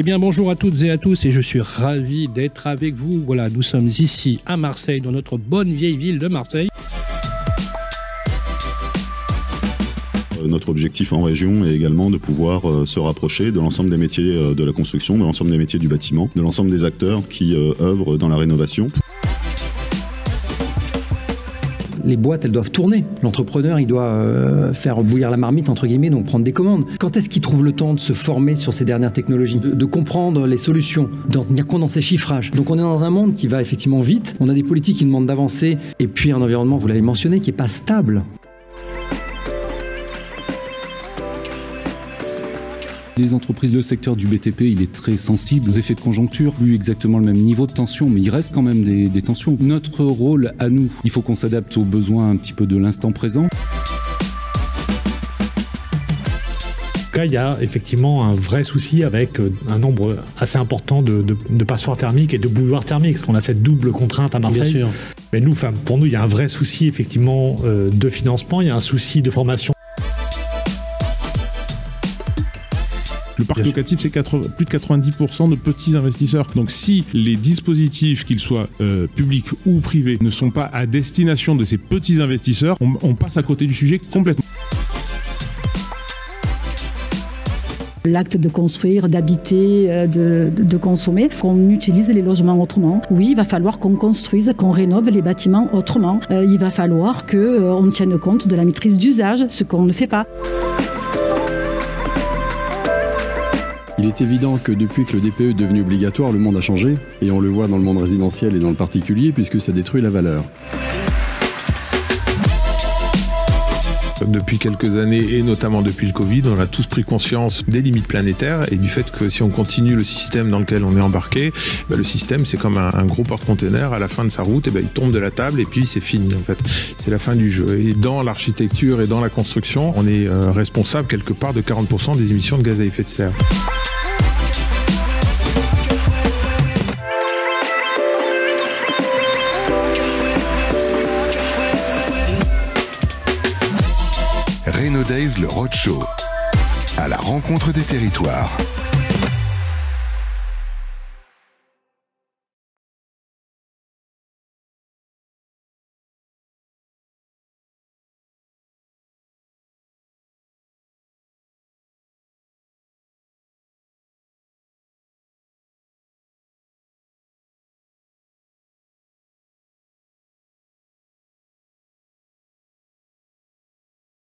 Eh bien, bonjour à toutes et à tous, et je suis ravi d'être avec vous. Voilà, nous sommes ici à Marseille, dans notre bonne vieille ville de Marseille. Notre objectif en région est également de pouvoir se rapprocher de l'ensemble des métiers de la construction, de l'ensemble des métiers du bâtiment, de l'ensemble des acteurs qui œuvrent dans la rénovation. Les boîtes, elles doivent tourner. L'entrepreneur, il doit faire bouillir la marmite, entre guillemets, donc prendre des commandes. Quand est-ce qu'il trouve le temps de se former sur ces dernières technologies, de comprendre les solutions, d'en tenir compte dans ses chiffrages? Donc on est dans un monde qui va effectivement vite, on a des politiques qui demandent d'avancer, et puis un environnement, vous l'avez mentionné, qui n'est pas stable. Les entreprises, le secteur du BTP, il est très sensible aux effets de conjoncture, plus exactement le même niveau de tension, mais il reste quand même des tensions. Notre rôle à nous, il faut qu'on s'adapte aux besoins un petit peu de l'instant présent. Il y a effectivement un vrai souci avec un nombre assez important de passoires thermiques et de bouilloires thermiques, parce qu'on a cette double contrainte à Marseille. Bien sûr. Mais nous, pour nous, il y a un vrai souci effectivement de financement, il y a un souci de formation. Le parc locatif, c'est plus de 90% de petits investisseurs. Donc si les dispositifs, qu'ils soient publics ou privés, ne sont pas à destination de ces petits investisseurs, on passe à côté du sujet complètement. L'acte de construire, d'habiter, de consommer, qu'on utilise les logements autrement. Oui, il va falloir qu'on construise, qu'on rénove les bâtiments autrement. Il va falloir qu'on tienne compte de la maîtrise d'usage, ce qu'on ne fait pas. Il est évident que depuis que le DPE est devenu obligatoire, le monde a changé, et on le voit dans le monde résidentiel et dans le particulier, puisque ça détruit la valeur. Depuis quelques années, et notamment depuis le Covid, on a tous pris conscience des limites planétaires et du fait que si on continue le système dans lequel on est embarqué, le système c'est comme un gros porte-container, à la fin de sa route, il tombe de la table et puis c'est fini en fait. C'est la fin du jeu. Et dans l'architecture et dans la construction, on est responsable quelque part de 40% des émissions de gaz à effet de serre. Reno Days, le roadshow, à la rencontre des territoires.